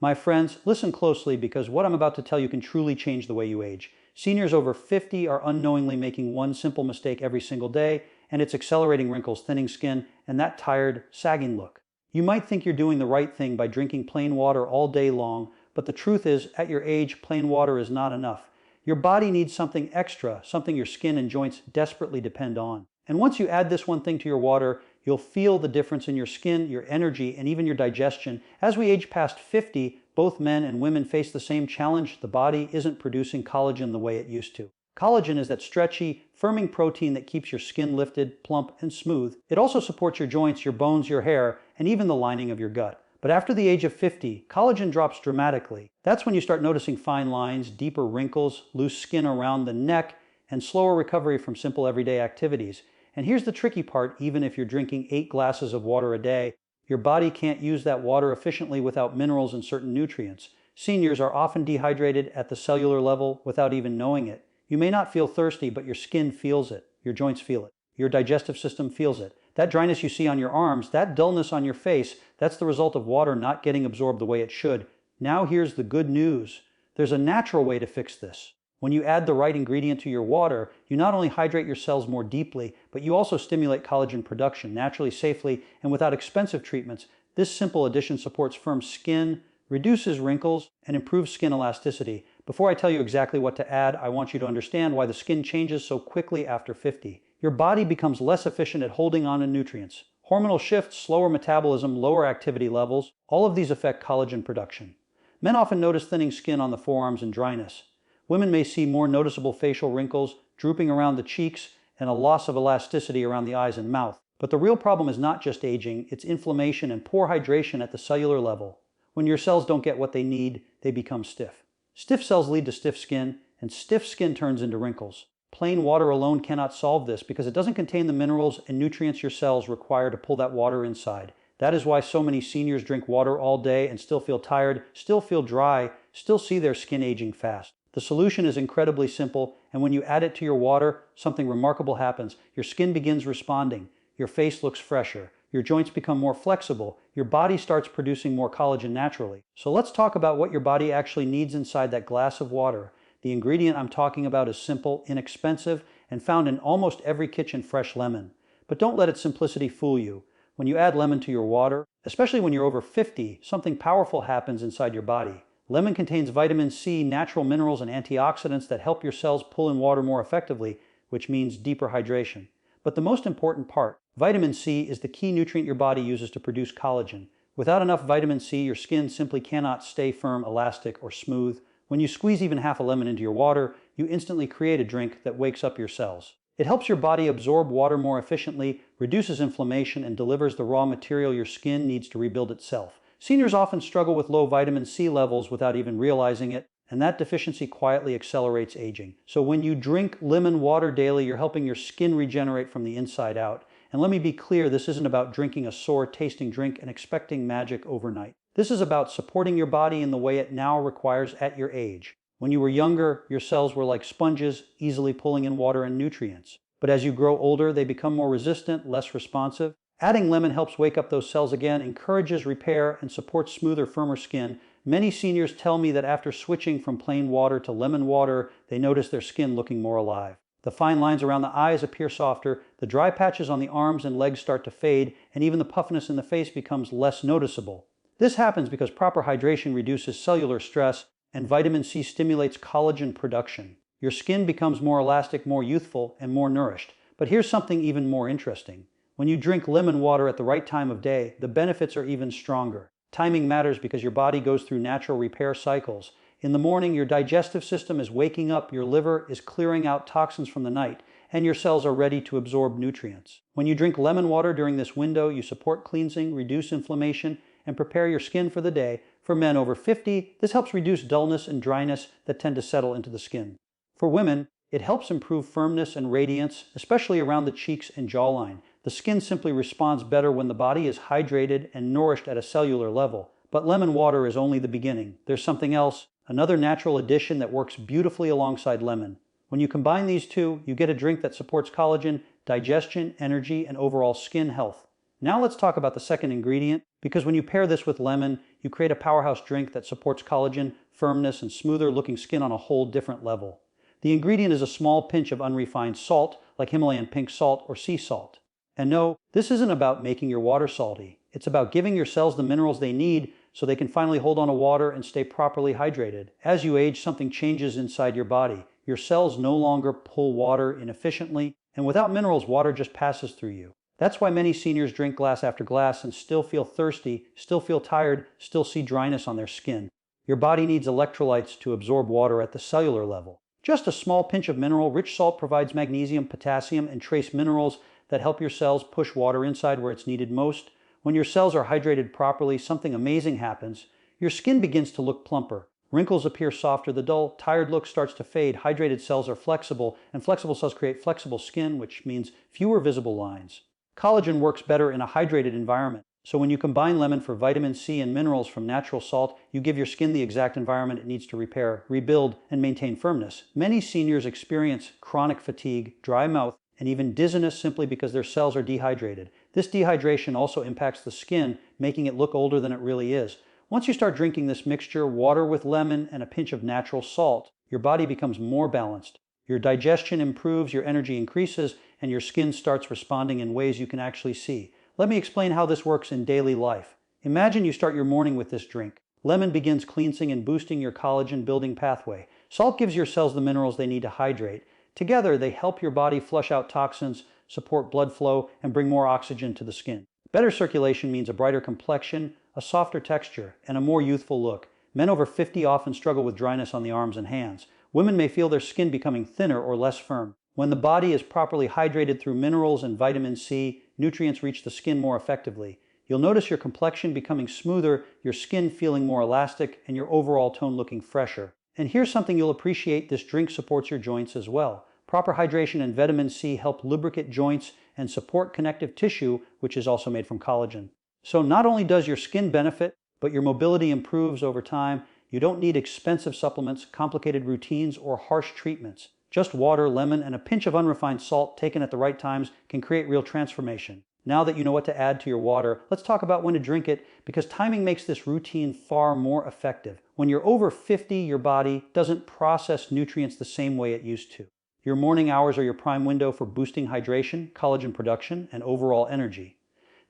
My friends, listen closely because what I'm about to tell you can truly change the way you age. Seniors over 50 are unknowingly making one simple mistake every single day, and it's accelerating wrinkles, thinning skin, and that tired, sagging look. You might think you're doing the right thing by drinking plain water all day long, but the truth is, at your age, plain water is not enough. Your body needs something extra, something your skin and joints desperately depend on. And once you add this one thing to your water, you'll feel the difference in your skin, your energy, and even your digestion. As we age past 50, both men and women face the same challenge. The body isn't producing collagen the way it used to. Collagen is that stretchy, firming protein that keeps your skin lifted, plump, and smooth. It also supports your joints, your bones, your hair, and even the lining of your gut. But after the age of 50, collagen drops dramatically. That's when you start noticing fine lines, deeper wrinkles, loose skin around the neck, and slower recovery from simple everyday activities. And here's the tricky part: even if you're drinking 8 glasses of water a day, your body can't use that water efficiently without minerals and certain nutrients. Seniors are often dehydrated at the cellular level without even knowing it. You may not feel thirsty, but your skin feels it. Your joints feel it. Your digestive system feels it. That dryness you see on your arms, that dullness on your face, that's the result of water not getting absorbed the way it should. Now here's the good news. There's a natural way to fix this. When you add the right ingredient to your water, you not only hydrate your cells more deeply, but you also stimulate collagen production naturally, safely, and without expensive treatments. This simple addition supports firm skin, reduces wrinkles, and improves skin elasticity. Before I tell you exactly what to add, I want you to understand why the skin changes so quickly after 50. Your body becomes less efficient at holding on to nutrients. Hormonal shifts, slower metabolism, lower activity levels, all of these affect collagen production. Men often notice thinning skin on the forearms and dryness. Women may see more noticeable facial wrinkles, drooping around the cheeks, and a loss of elasticity around the eyes and mouth. But the real problem is not just aging, it's inflammation and poor hydration at the cellular level. When your cells don't get what they need, they become stiff. Stiff cells lead to stiff skin, and stiff skin turns into wrinkles. Plain water alone cannot solve this because it doesn't contain the minerals and nutrients your cells require to pull that water inside. That is why so many seniors drink water all day and still feel tired, still feel dry, still see their skin aging fast. The solution is incredibly simple, and when you add it to your water, something remarkable happens. Your skin begins responding. Your face looks fresher. Your joints become more flexible. Your body starts producing more collagen naturally. So let's talk about what your body actually needs inside that glass of water. The ingredient I'm talking about is simple, inexpensive, and found in almost every kitchen: fresh lemon. But don't let its simplicity fool you. When you add lemon to your water, especially when you're over 50, something powerful happens inside your body. Lemon contains vitamin C, natural minerals, and antioxidants that help your cells pull in water more effectively, which means deeper hydration. But the most important part, vitamin C is the key nutrient your body uses to produce collagen. Without enough vitamin C, your skin simply cannot stay firm, elastic, or smooth. When you squeeze even half a lemon into your water, you instantly create a drink that wakes up your cells. It helps your body absorb water more efficiently, reduces inflammation, and delivers the raw material your skin needs to rebuild itself. Seniors often struggle with low vitamin C levels without even realizing it, and that deficiency quietly accelerates aging. So when you drink lemon water daily, you're helping your skin regenerate from the inside out. And let me be clear, this isn't about drinking a sour tasting drink and expecting magic overnight. This is about supporting your body in the way it now requires at your age. When you were younger, your cells were like sponges, easily pulling in water and nutrients. But as you grow older, they become more resistant, less responsive. Adding lemon helps wake up those cells again, encourages repair, and supports smoother, firmer skin. Many seniors tell me that after switching from plain water to lemon water, they notice their skin looking more alive. The fine lines around the eyes appear softer, the dry patches on the arms and legs start to fade, and even the puffiness in the face becomes less noticeable. This happens because proper hydration reduces cellular stress, and vitamin C stimulates collagen production. Your skin becomes more elastic, more youthful, and more nourished. But here's something even more interesting. When you drink lemon water at the right time of day, the benefits are even stronger. Timing matters because your body goes through natural repair cycles. In the morning, your digestive system is waking up, your liver is clearing out toxins from the night, and your cells are ready to absorb nutrients. When you drink lemon water during this window, you support cleansing, reduce inflammation, and prepare your skin for the day. For men over 50, this helps reduce dullness and dryness that tend to settle into the skin. For women, it helps improve firmness and radiance, especially around the cheeks and jawline. The skin simply responds better when the body is hydrated and nourished at a cellular level. But lemon water is only the beginning. There's something else, another natural addition that works beautifully alongside lemon. When you combine these two, you get a drink that supports collagen, digestion, energy, and overall skin health. Now let's talk about the second ingredient, because when you pair this with lemon, you create a powerhouse drink that supports collagen, firmness, and smoother looking skin on a whole different level. The ingredient is a small pinch of unrefined salt, like Himalayan pink salt or sea salt. And no, this isn't about making your water salty. It's about giving your cells the minerals they need so they can finally hold on to water and stay properly hydrated. As you age, something changes inside your body. Your cells no longer pull water inefficiently, and without minerals, water just passes through you. That's why many seniors drink glass after glass and still feel thirsty, still feel tired, still see dryness on their skin. Your body needs electrolytes to absorb water at the cellular level. Just a small pinch of mineral-rich salt provides magnesium, potassium, and trace minerals that help your cells push water inside where it's needed most. When your cells are hydrated properly, something amazing happens. Your skin begins to look plumper. Wrinkles appear softer, the dull, tired look starts to fade, hydrated cells are flexible, and flexible cells create flexible skin, which means fewer visible lines. Collagen works better in a hydrated environment. So when you combine lemon for vitamin C and minerals from natural salt, you give your skin the exact environment it needs to repair, rebuild, and maintain firmness. Many seniors experience chronic fatigue, dry mouth, and even dizziness simply because their cells are dehydrated. This dehydration also impacts the skin, making it look older than it really is. Once you start drinking this mixture, water with lemon and a pinch of natural salt, your body becomes more balanced. Your digestion improves, your energy increases, and your skin starts responding in ways you can actually see. Let me explain how this works in daily life. Imagine you start your morning with this drink. Lemon begins cleansing and boosting your collagen building pathway. Salt gives your cells the minerals they need to hydrate. Together, they help your body flush out toxins, support blood flow, and bring more oxygen to the skin. Better circulation means a brighter complexion, a softer texture, and a more youthful look. Men over 50 often struggle with dryness on the arms and hands. Women may feel their skin becoming thinner or less firm. When the body is properly hydrated through minerals and vitamin C, nutrients reach the skin more effectively. You'll notice your complexion becoming smoother, your skin feeling more elastic, and your overall tone looking fresher. And here's something you'll appreciate: this drink supports your joints as well. Proper hydration and vitamin C help lubricate joints and support connective tissue, which is also made from collagen. So not only does your skin benefit, but your mobility improves over time. You don't need expensive supplements, complicated routines, or harsh treatments. Just water, lemon, and a pinch of unrefined salt taken at the right times can create real transformation. Now that you know what to add to your water, let's talk about when to drink it, because timing makes this routine far more effective. When you're over 50, your body doesn't process nutrients the same way it used to. Your morning hours are your prime window for boosting hydration, collagen production, and overall energy.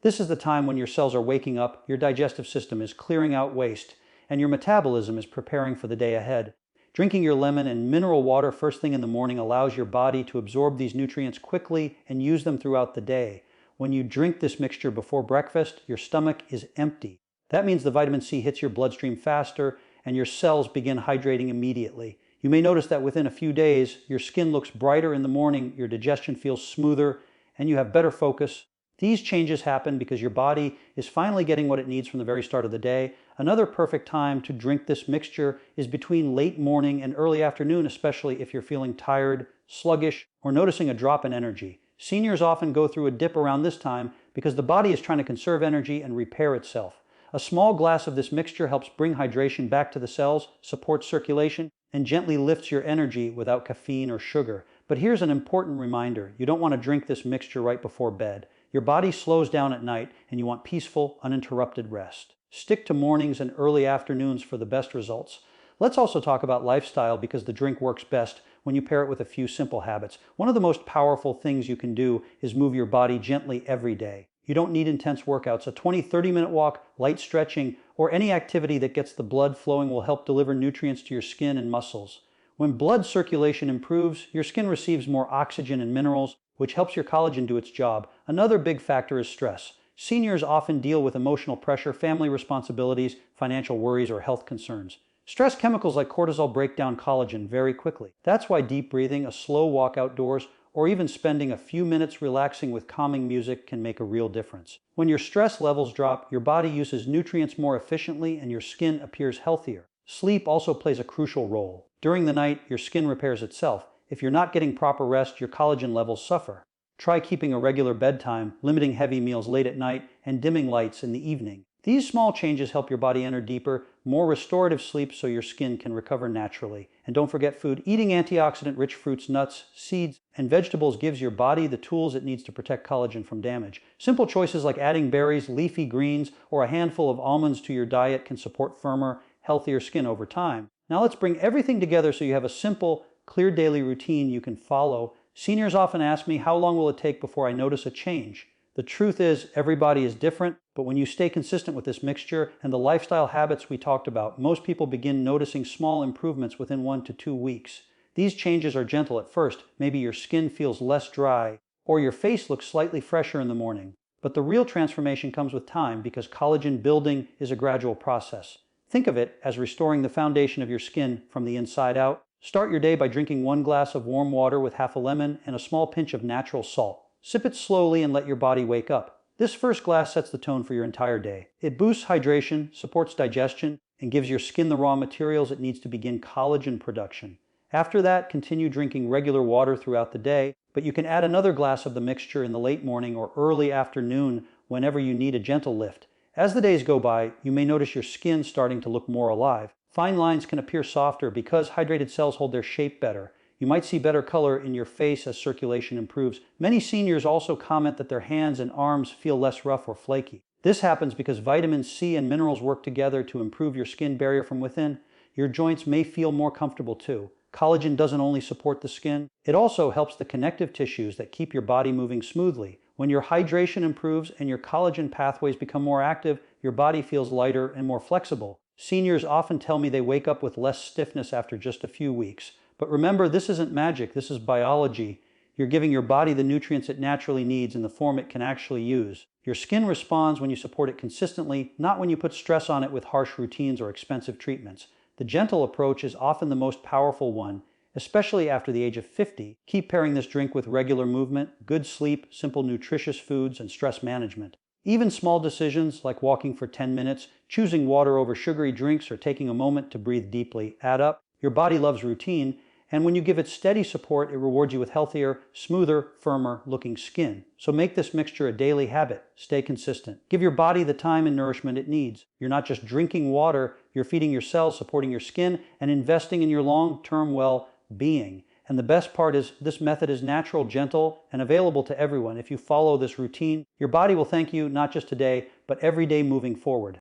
This is the time when your cells are waking up, your digestive system is clearing out waste, and your metabolism is preparing for the day ahead. Drinking your lemon and mineral water first thing in the morning allows your body to absorb these nutrients quickly and use them throughout the day. When you drink this mixture before breakfast, your stomach is empty. That means the vitamin C hits your bloodstream faster and your cells begin hydrating immediately. You may notice that within a few days, your skin looks brighter in the morning, your digestion feels smoother, and you have better focus. These changes happen because your body is finally getting what it needs from the very start of the day. Another perfect time to drink this mixture is between late morning and early afternoon, especially if you're feeling tired, sluggish, or noticing a drop in energy. Seniors often go through a dip around this time because the body is trying to conserve energy and repair itself. A small glass of this mixture helps bring hydration back to the cells, supports circulation, and gently lifts your energy without caffeine or sugar. But here's an important reminder: you don't want to drink this mixture right before bed. Your body slows down at night and you want peaceful, uninterrupted rest. Stick to mornings and early afternoons for the best results. Let's also talk about lifestyle, because the drink works best when you pair it with a few simple habits. One of the most powerful things you can do is move your body gently every day. You don't need intense workouts. A 20-30-minute walk, light stretching, or any activity that gets the blood flowing will help deliver nutrients to your skin and muscles. When blood circulation improves, your skin receives more oxygen and minerals, which helps your collagen do its job. Another big factor is stress. Seniors often deal with emotional pressure, family responsibilities, financial worries, or health concerns. Stress chemicals like cortisol break down collagen very quickly. That's why deep breathing, a slow walk outdoors, or even spending a few minutes relaxing with calming music can make a real difference. When your stress levels drop, your body uses nutrients more efficiently and your skin appears healthier. Sleep also plays a crucial role. During the night, your skin repairs itself. If you're not getting proper rest, your collagen levels suffer. Try keeping a regular bedtime, limiting heavy meals late at night, and dimming lights in the evening. These small changes help your body enter deeper, more restorative sleep so your skin can recover naturally. And don't forget food. Eating antioxidant-rich fruits, nuts, seeds, and vegetables gives your body the tools it needs to protect collagen from damage. Simple choices like adding berries, leafy greens, or a handful of almonds to your diet can support firmer, healthier skin over time. Now let's bring everything together so you have a simple, clear daily routine you can follow. Seniors often ask me, how long will it take before I notice a change? The truth is, everybody is different, but when you stay consistent with this mixture and the lifestyle habits we talked about, most people begin noticing small improvements within 1 to 2 weeks. These changes are gentle at first. Maybe your skin feels less dry, or your face looks slightly fresher in the morning. But the real transformation comes with time because collagen building is a gradual process. Think of it as restoring the foundation of your skin from the inside out. Start your day by drinking 1 glass of warm water with half a lemon and a small pinch of natural salt. Sip it slowly and let your body wake up. This first glass sets the tone for your entire day. It boosts hydration, supports digestion, and gives your skin the raw materials it needs to begin collagen production. After that, continue drinking regular water throughout the day, but you can add another glass of the mixture in the late morning or early afternoon whenever you need a gentle lift. As the days go by, you may notice your skin starting to look more alive. Fine lines can appear softer because hydrated cells hold their shape better. You might see better color in your face as circulation improves. Many seniors also comment that their hands and arms feel less rough or flaky. This happens because vitamin C and minerals work together to improve your skin barrier from within. Your joints may feel more comfortable too. Collagen doesn't only support the skin, it also helps the connective tissues that keep your body moving smoothly. When your hydration improves and your collagen pathways become more active, your body feels lighter and more flexible. Seniors often tell me they wake up with less stiffness after just a few weeks. But remember, this isn't magic, this is biology. You're giving your body the nutrients it naturally needs in the form it can actually use. Your skin responds when you support it consistently, not when you put stress on it with harsh routines or expensive treatments. The gentle approach is often the most powerful one, especially after the age of 50. Keep pairing this drink with regular movement, good sleep, simple nutritious foods, and stress management. Even small decisions like walking for 10 minutes, choosing water over sugary drinks, or taking a moment to breathe deeply add up. Your body loves routine, and when you give it steady support, it rewards you with healthier, smoother, firmer looking skin. So make this mixture a daily habit. Stay consistent. Give your body the time and nourishment it needs. You're not just drinking water, you're feeding your cells, supporting your skin, and investing in your long-term well-being. And the best part is this method is natural, gentle, and available to everyone. If you follow this routine, your body will thank you not just today, but every day moving forward.